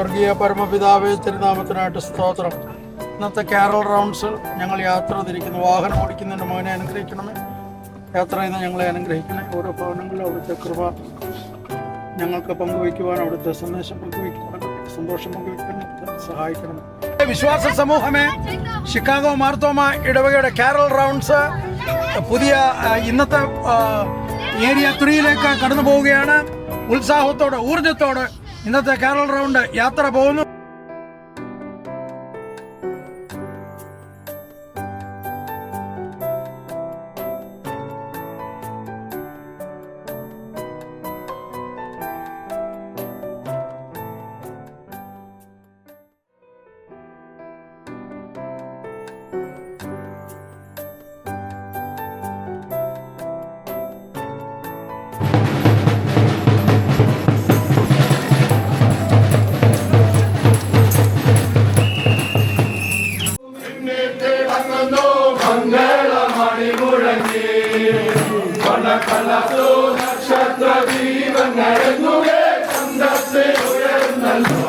സ്വർഗീയ പരമപിതാവേ, തിരുനാമത്തിനായിട്ട് സ്തോത്രം. ഇന്നത്തെ കാരൽ റൗണ്ട്സ് ഞങ്ങൾ യാത്ര തിരിക്കുന്നു. വാഹനം ഓടിക്കുന്നതിൻ്റെ മോനെ അനുഗ്രഹിക്കണമേ. യാത്ര ചെയ്യുന്ന ഞങ്ങളെ അനുഗ്രഹിക്കണേ. ഓരോ ഭവനങ്ങളിലും അവിടുത്തെ കൃപ ഞങ്ങൾക്ക് പങ്കുവയ്ക്കുവാൻ, അവിടുത്തെ സന്ദേശം പങ്കുവയ്ക്കുവാൻ, സന്തോഷം പങ്കുവയ്ക്കാൻ സഹായിക്കണം. വിശ്വാസ സമൂഹമേ, ഷിക്കാഗോ മാർത്തോമ ഇടവകയുടെ കാരൽ റൗണ്ട്സ് പുതിയ ഇന്നത്തെ ഏരിയ 3യിലേക്ക് കടന്നു പോവുകയാണ്. ഉത്സാഹത്തോടെ, ഊർജത്തോടെ ഇന്നത്തെ കാരൽ റൗണ്ട് യാത്ര പോകുന്നു. നക്ഷത്ര ദീപങ്ങളെന്നുവേ ചന്തത്തിൽ ഉയർന്നല്ലോ.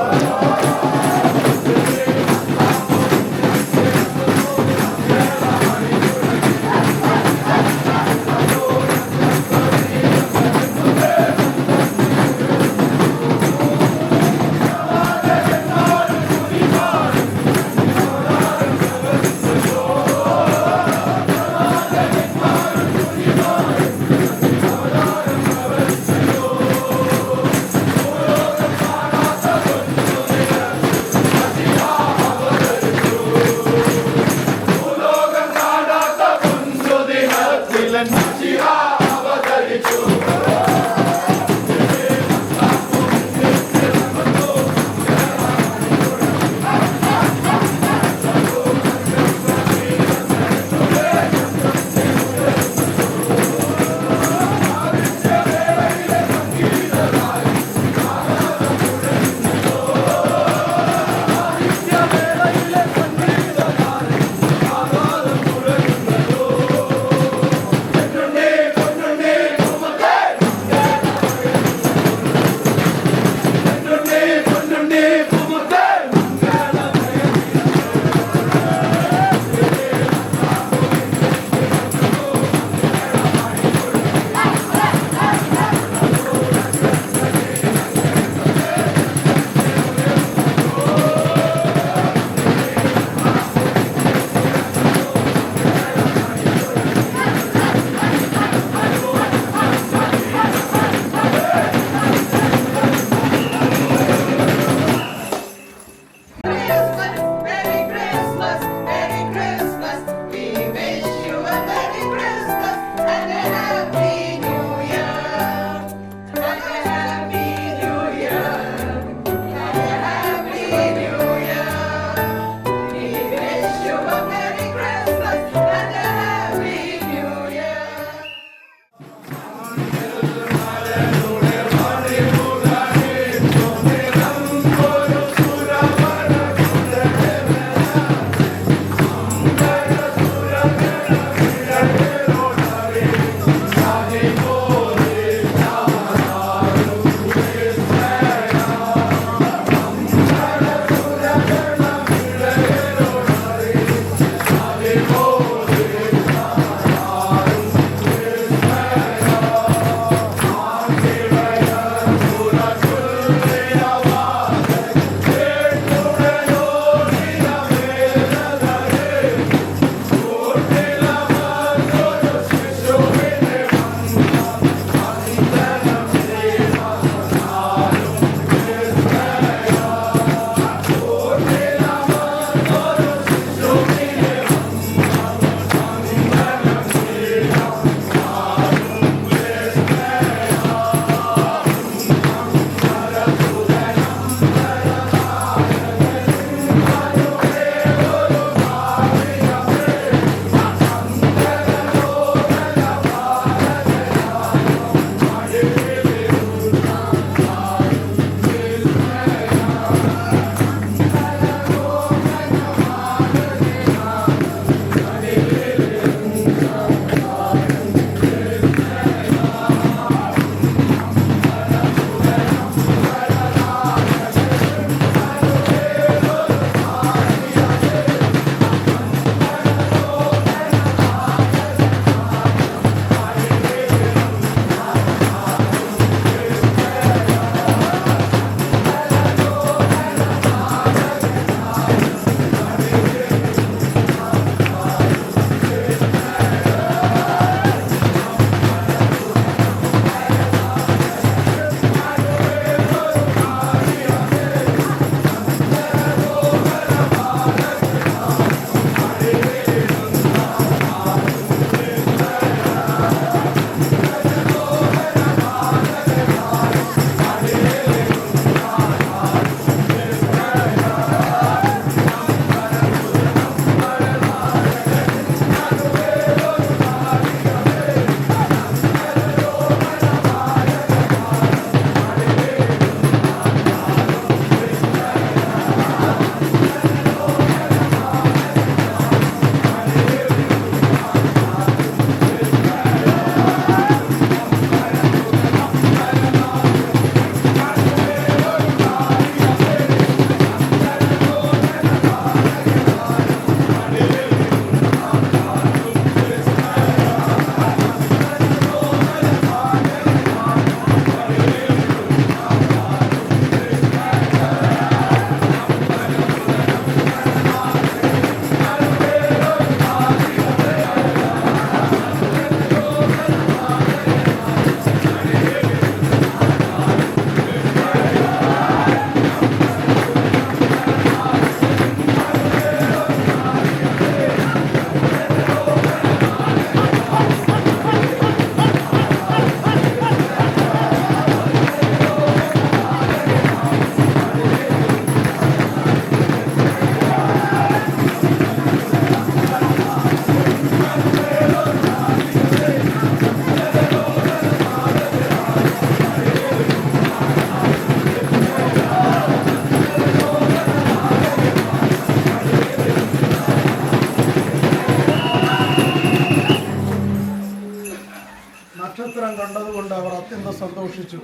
ദൈവവസ്ത്രം കണ്ടതുകൊണ്ട് അവർ അത്യന്തം സന്തോഷിച്ചു.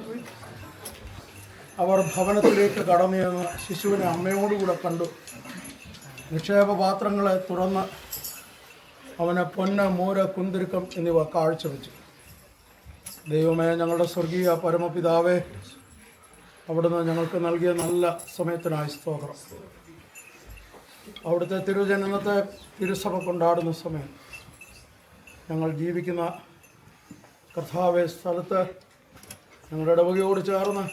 അവർ ഭവനത്തിലേക്ക് കടന്നു ചെന്ന് ശിശുവിനെ അമ്മയോടുകൂടെ കണ്ടു. നിക്ഷേപപാത്രങ്ങളെ തുറന്ന് അവന് പൊന്ന്, മൂര്, കുന്തിരുക്കം എന്നിവ കാഴ്ചവെച്ചു. ദൈവമേ, ഞങ്ങളുടെ സ്വർഗീയ പരമപിതാവേ, അവിടുന്ന് ഞങ്ങൾക്ക് നൽകിയ നല്ല സമയത്തിനായി സ്തോത്രം. അവിടുത്തെ തിരുജനനത്തെ തിരുസഭ കൊണ്ടാടുന്ന സമയം ഞങ്ങൾ ജീവിക്കുന്ന കർത്താവെ സ്ഥലത്ത് ഞങ്ങളുടെ ഇടവകയോട് ചേർന്ന്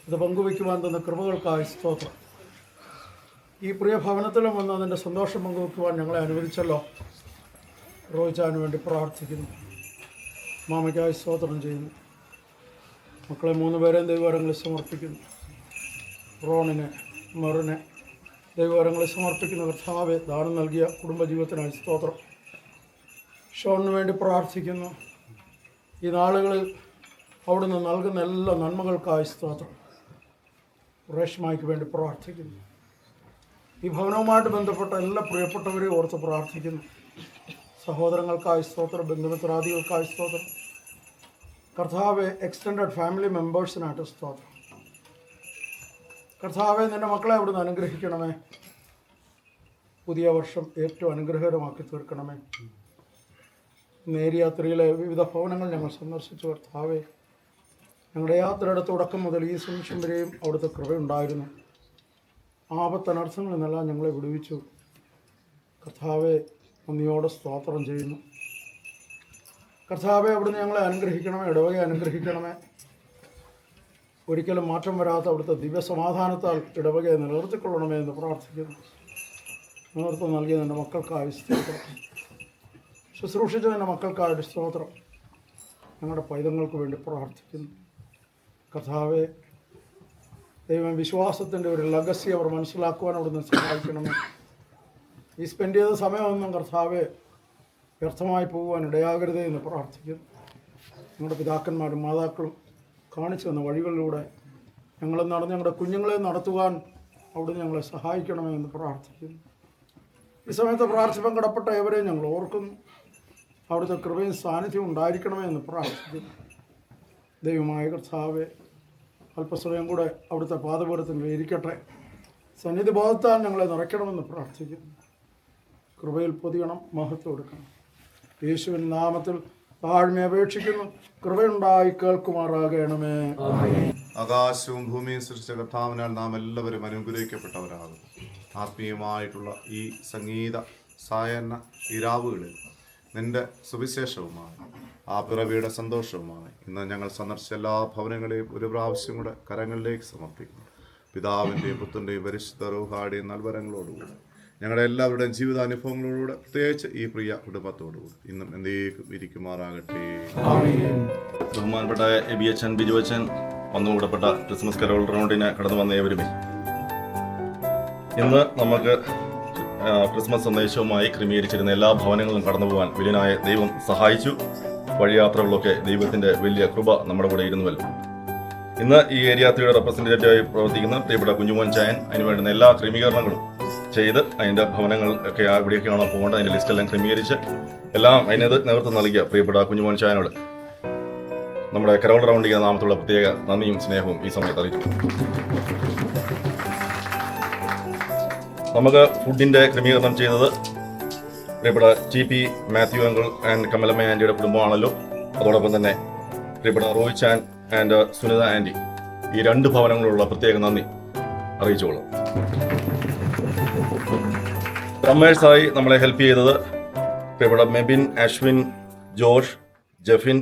ഇത് പങ്കുവയ്ക്കുവാൻ തന്ന കൃപകൾക്കായി സ്തോത്രം. ഈ പ്രിയ ഭവനത്തിലും വന്ന് അതിൻ്റെ സന്തോഷം പങ്കുവയ്ക്കുവാൻ ഞങ്ങളെ അനുവദിച്ചല്ലോ. റോയിച്ചാന് വേണ്ടി പ്രാർത്ഥിക്കുന്നു. മാമയ്ക്കായി സ്തോത്രം ചെയ്യുന്നു. മക്കളെ 3 പേരെയും ദൈവകരങ്ങളിൽ സമർപ്പിക്കുന്നു. റോണിനെ, മെറിനെ ദൈവകരങ്ങളിൽ സമർപ്പിക്കുന്ന കർത്താവെ, ദാനം നൽകിയ കുടുംബജീവിതത്തിനായി സ്തോത്രം. ഷോണിന് വേണ്ടി പ്രാർത്ഥിക്കുന്നു. ഈ നാളുകളിൽ അവിടുന്ന് നൽകുന്ന എല്ലാ നന്മകൾക്കായി സ്തോത്രം. റേഷ്മായ്ക്ക് വേണ്ടി പ്രാർത്ഥിക്കുന്നു. ഈ ഭവനവുമായിട്ട് ബന്ധപ്പെട്ട എല്ലാ പ്രിയപ്പെട്ടവരെയും ഓർത്ത് പ്രാർത്ഥിക്കുന്നു. സഹോദരങ്ങൾക്കായി സ്തോത്രം, ബന്ധുമിത്രാദികൾക്കായി സ്തോത്രം. കർത്താവെ, എക്സ്റ്റൻഡഡ് ഫാമിലി മെമ്പേഴ്സിനായിട്ട് സ്തോത്രം. കർത്താവെ, നിൻ്റെ മക്കളെ അവിടുന്ന് അനുഗ്രഹിക്കണമേ. പുതിയ വർഷം ഏറ്റവും അനുഗ്രഹകരമാക്കി തീർക്കണമേ. നേരിയാത്രയിലെ വിവിധ ഭവനങ്ങൾ ഞങ്ങൾ സന്ദർശിച്ചു. കർത്താവെ, ഞങ്ങളുടെ യാത്രയുടെ തുടക്കം മുതൽ ഈ നിമിഷം വരെയും അവിടുത്തെ കൃപയുണ്ടായിരുന്നു. ആപത്തനർത്ഥങ്ങളിൽ നിന്നെല്ലാം ഞങ്ങളെ വിടുവിച്ചു. കർത്താവെ, നന്ദിയോടെ സ്തോത്രം ചെയ്യുന്നു. കർത്താവെ, അവിടുന്ന് ഞങ്ങളെ അനുഗ്രഹിക്കണമേ, ഇടവകയെ അനുഗ്രഹിക്കണമേ. ഒരിക്കലും മാറ്റം വരാത്ത അവിടുത്തെ ദിവ്യസമാധാനത്താൽ ഇടവകയെ നിലനിർത്തിക്കൊള്ളണമേ എന്ന് പ്രാർത്ഥിക്കുന്നു. നേതൃത്വം നൽകിയ എൻ്റെ മക്കൾക്കായി സ്തോത്രം. ശുശ്രൂഷിച്ച എൻ്റെ മക്കൾക്കായിട്ട് സ്തോത്രം. ഞങ്ങളുടെ പൈതങ്ങൾക്ക് വേണ്ടി പ്രാർത്ഥിക്കുന്നു. കർത്താവെ, ദൈവം വിശ്വാസത്തിൻ്റെ ഒരു ലഗസി അവർ മനസ്സിലാക്കുവാൻ അവിടുന്ന് സഹായിക്കണമേ. ഈ സ്പെൻഡ് ചെയ്ത സമയമൊന്നും കർത്താവെ വ്യർത്ഥമായി പോകുവാൻ ഇടയാകരുതേ എന്ന് പ്രാർത്ഥിക്കുന്നു. ഞങ്ങളുടെ പിതാക്കന്മാരും മാതാക്കളും കാണിച്ചു തന്ന വഴികളിലൂടെ ഞങ്ങൾ നടന്ന് ഞങ്ങളുടെ കുഞ്ഞുങ്ങളെ നടത്തുവാൻ അവിടുന്ന് ഞങ്ങളെ സഹായിക്കണമേ എന്ന് പ്രാർത്ഥിക്കുന്നു. ഈ സമയത്ത് പ്രാർത്ഥിപ്പാൻ കടപ്പെട്ട ഏവരെയും ഞങ്ങൾ ഓർക്കുന്നു. അവിടുത്തെ കൃപയും സാന്നിധ്യവും ഉണ്ടായിരിക്കണമേ എന്ന് പ്രാർത്ഥിക്കുന്നു. ദൈവമായ കർത്താവെ, അല്പസമയം കൂടെ അവിടുത്തെ പാദപീഠത്തിൽ ഇരിക്കട്ടെ. സന്നിധി ബോധത്താൽ ഞങ്ങളെ നിറയ്ക്കണമെന്ന് പ്രാർത്ഥിക്കുന്നു. കൃപയിൽ പൊതിയണം, മഹത്വം കൊടുക്കണം. യേശുവിൻ നാമത്തിൽ താഴ്മ അപേക്ഷിക്കുന്നു. കൃപയുണ്ടായി കേൾക്കുമാറാകണമേ. ആകാശവും ഭൂമിയും സൃഷ്ടിച്ച കർത്താവിനാൽ നാം എല്ലാവരും അനുഗ്രഹിക്കപ്പെട്ടവരാകും. ആത്മീയമായിട്ടുള്ള ഈ സംഗീത സായന്ന ഈ രാവുകളിൽ നിന്റെ സുവിശേഷവുമായി ആ പിറവിയുടെ സന്തോഷവുമായി ഇന്ന് ഞങ്ങൾ സന്ദർശിച്ച എല്ലാ ഭവനങ്ങളെയും ഒരു പ്രാവശ്യം കൂടെ കരങ്ങളിലേക്ക് സമർപ്പിക്കുന്നു. പിതാവിൻ്റെയും പുത്രൻ്റെയും പരിശുദ്ധ റൂഹായുടെയും നൽവരങ്ങളോടുകൂടി ഞങ്ങളുടെ എല്ലാവരുടെയും ജീവിതാനുഭവങ്ങളോടുകൂടെ പ്രത്യേകിച്ച് ഈ പ്രിയ കുടുംബത്തോടുകൂടി ഇന്നും എന്തേക്കും ഇരിക്കുമാറാകട്ടെ. ബഹുമാനപ്പെട്ട എബി അച്ഛൻ, ബിജു അച്ഛൻ, വന്നുകൂടപ്പെട്ട ക്രിസ്മസ് കരോൾ റൗണ്ടിന് കടന്നു വന്ന ഏവരുമേ, ഇന്ന് നമുക്ക് ക്രിസ്മസ് സന്ദേശവുമായി ക്രമീകരിച്ചിരുന്ന എല്ലാ ഭവനങ്ങളും കടന്നു പോകാൻ വലിയനായ ദൈവം സഹായിച്ചു. വഴിയാത്രകളിലൊക്കെ ദൈവത്തിൻ്റെ വലിയ കൃപ നമ്മുടെ കൂടെ ഇരുന്നുവല്ലോ. ഇന്ന് ഈ ഏരിയ 3യുടെ റെപ്രസെൻറ്റേറ്റീവായി പ്രവർത്തിക്കുന്ന പ്രിയപ്പെട്ട കുഞ്ഞുമോൻ ചായൻ അതിന് വേണ്ടുന്ന എല്ലാ ക്രമീകരണങ്ങളും ചെയ്ത് അതിൻ്റെ ഭവനങ്ങൾ ഒക്കെ എവിടെയൊക്കെയാണോ പോകേണ്ടത് അതിൻ്റെ ലിസ്റ്റെല്ലാം ക്രമീകരിച്ച് എല്ലാം അതിനത് നേതൃത്വം നൽകിയ പ്രിയപ്പെട്ട കുഞ്ഞുമോൻ ചായനോട് നമ്മുടെ കരോൾ റൗണ്ടിൻ്റെ നാമത്തുള്ള പ്രത്യേക നന്ദിയും സ്നേഹവും ഈ സമയത്ത് അറിയിച്ചു. നമുക്ക് ഫുഡിൻ്റെ ക്രമീകരണം ചെയ്തത് പ്രിയപ്പെട്ട TP Mathew uncle and Kamalamma ആൻറ്റിയുടെ കുടുംബമാണല്ലോ. അതോടൊപ്പം തന്നെ പ്രിയപ്പെട്ട റോയ് ചാൻ ആൻഡ് സുനിത ആൻറ്റി, ഈ 2 ഭവനങ്ങളുള്ള പ്രത്യേക നന്ദി അറിയിച്ചോളാം. റമ്മേഴ്സായി നമ്മളെ ഹെൽപ്പ് ചെയ്തത് പ്രിയപ്പെട്ട മെബിൻ, അശ്വിൻ, ജോഷ്, ജെഫിൻ,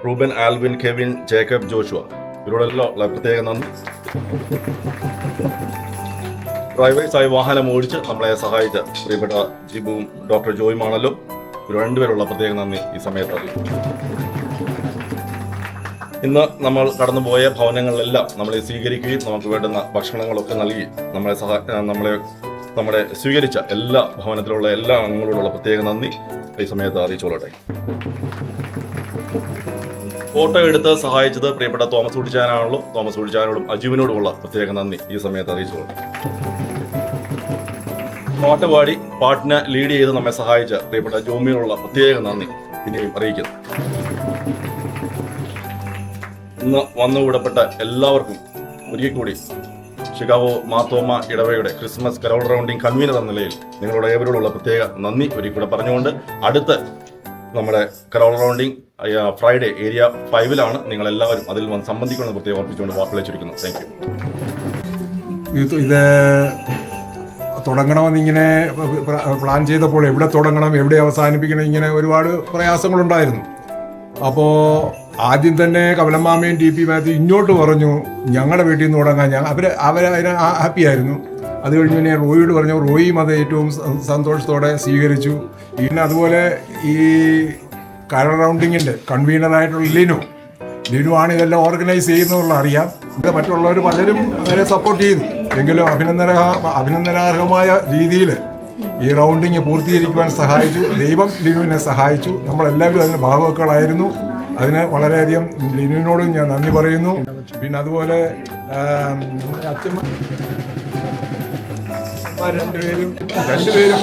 റൂബൻ, ആൽവിൻ, കെവിൻ, ജേക്കബ്, ജോഷുവ, ഇവരോടെല്ലാം ഉള്ള പ്രത്യേക നന്ദി. ഡ്രൈവേഴ്സായി വാഹനം ഓടിച്ച് നമ്മളെ സഹായിച്ച പ്രിയപ്പെട്ട ജിബുവും ഡോക്ടർ ജോയുമാണല്ലോ. ഇവർ 2 പേരുള്ള പ്രത്യേക നന്ദി ഈ സമയത്ത് അറിയിക്കും. ഇന്ന് നമ്മൾ കടന്നുപോയ ഭവനങ്ങളിലെല്ലാം നമ്മളെ സ്വീകരിക്കുകയും നമുക്ക് വേണ്ടുന്ന ഭക്ഷണങ്ങളൊക്കെ നൽകി നമ്മളെ സ്വീകരിച്ച എല്ലാ ഭവനത്തിലുള്ള എല്ലാ അംഗങ്ങളോടുള്ള പ്രത്യേക നന്ദി ഈ സമയത്ത് അറിയിച്ചോളട്ടെ. ഫോട്ടോ എടുത്ത് സഹായിച്ചത് പ്രിയപ്പെട്ട തോമസ് കുടിച്ചാനാണല്ലോ. തോമസ് കുടിച്ചാനോടും അജുവിനോടുമുള്ള പ്രത്യേക നന്ദി ഈ സമയത്ത് അറിയിച്ചോളട്ടെ. പാട്ടുപാടി പാട്ടിനെ ലീഡ് ചെയ്ത് നമ്മെ സഹായിച്ച പ്രിയപ്പെട്ട ജോമിയോടുള്ള പ്രത്യേക നന്ദി പിന്നെയും അറിയിക്കുന്നു. ഇന്ന് വന്നുകൂടപ്പെട്ട എല്ലാവർക്കും ഒരിക്കൽ കൂടി ഷിക്കാഗോ മാർത്തോമ ഇടവയുടെ ക്രിസ്മസ് കരോൾ റൗണ്ടിങ് കൺവീനർ എന്ന നിലയിൽ നിങ്ങളുടെ ഏവരോടുള്ള പ്രത്യേക നന്ദി ഒരിക്കൽ കൂടെ പറഞ്ഞുകൊണ്ട് അടുത്ത നമ്മുടെ കരോൾ റൗണ്ടിങ് ഫ്രൈഡേ ഏരിയ 5-ലാണ്. നിങ്ങളെല്ലാവരും അതിൽ വന്ന് സംബന്ധിക്കണമെന്ന് പ്രത്യേകം ഓർപ്പിച്ചുകൊണ്ട് വാക്കുകളെ ചുരുക്കുന്നു. Thank you. ഇത് തുടങ്ങണമെന്നിങ്ങനെ പ്ലാൻ ചെയ്തപ്പോൾ എവിടെ തുടങ്ങണം, എവിടെ അവസാനിപ്പിക്കണം, ഇങ്ങനെ ഒരുപാട് പ്രയാസങ്ങളുണ്ടായിരുന്നു. അപ്പോൾ ആദ്യം തന്നെ കമലമ്മാമയും ടി പി മാത്യു ഇങ്ങോട്ട് പറഞ്ഞു ഞങ്ങളുടെ വീട്ടിൽ നിന്ന് തുടങ്ങാൻ. അവരതിന് ഹാപ്പിയായിരുന്നു. അത് കഴിഞ്ഞ് പിന്നെ റോയിയോട് പറഞ്ഞു, റോയിയും അത് ഏറ്റവും സന്തോഷത്തോടെ സ്വീകരിച്ചു. പിന്നെ അതുപോലെ ഈ കരോൾ റൗണ്ടിങ്ങിൻ്റെ കൺവീനറായിട്ടുള്ള ലിനു ആണ് ഇതെല്ലാം ഓർഗനൈസ് ചെയ്യുന്നതെന്നുള്ള അറിയാം. ഇത് മറ്റുള്ളവർ പലരും അവരെ സപ്പോർട്ട് ചെയ്തു. എങ്കിലും അഭിനന്ദനാർഹമായ രീതിയിൽ ഈ റൗണ്ടിങ് പൂർത്തീകരിക്കുവാൻ സഹായിച്ചു. ദൈവം ലിനുവിനെ സഹായിച്ചു. നമ്മളെല്ലാവരും അതിന് ഭാഗവക്കളായിരുന്നു. അതിന് വളരെയധികം ലിനുവിനോടും ഞാൻ നന്ദി പറയുന്നു. പിന്നെ അതുപോലെ അച്ഛന്മാർ രണ്ടുപേരും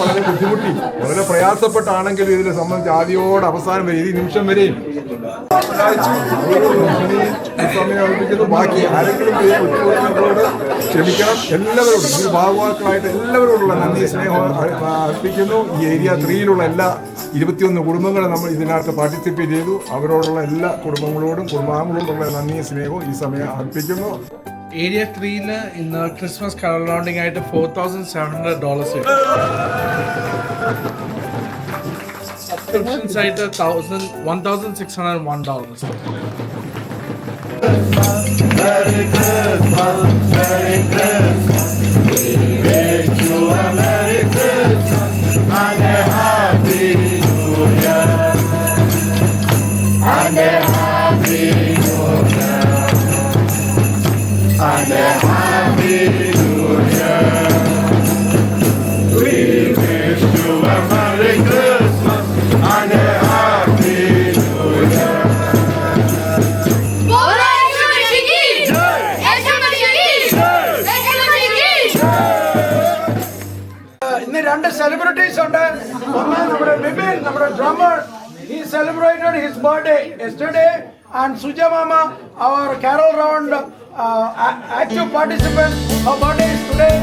വളരെ ബുദ്ധിമുട്ടി, വളരെ പ്രയാസപ്പെട്ടാണെങ്കിലും ഇതിനെ സംബന്ധിച്ച് ആദ്യോടെ അവസാനം വരെ ഈ നിമിഷം വരെയും സമയം ബാക്കി ആരെങ്കിലും ക്ഷമിക്കണം. എല്ലാവരോടും ഈ ഭാഗവാക്കളായിട്ട് എല്ലാവരോടുള്ള നന്ദി സ്നേഹം അർപ്പിക്കുന്നു. ഈ ഏരിയ 3-ലുള്ള എല്ലാ 21 കുടുംബങ്ങളെ നമ്മൾ ഇതിനകത്ത് പാർട്ടിസിപ്പേറ്റ് ചെയ്തു. അവരോടുള്ള എല്ലാ കുടുംബാംഗങ്ങളോടുള്ള നന്ദി സ്നേഹവും ഈ സമയം അർപ്പിക്കുന്നു. ഏരിയ 3-ല് ഇന്ന് ക്രിസ്മസ് കരോൾ റൗണ്ടിംഗ് ആയിട്ട് $4,700 സബ്സ്ക്രിപ്ഷൻസ് ആയിട്ട് $1,601. Merry Christmas, Merry Christmas. We wish you a Merry Christmas and a Happy New Year. And a Happy New Year. And a Happy New Year. We wish you a Merry Christmas and a Happy New Year. ഇന്ന് 2 celebrities ഉണ്ട്. ഒന്ന് നമ്മുടെ ബിബിൻ, നമ്മുടെ drummer. He celebrated his birthday yesterday, and Suja Mama, our Carol Round active participant, her birthday is today.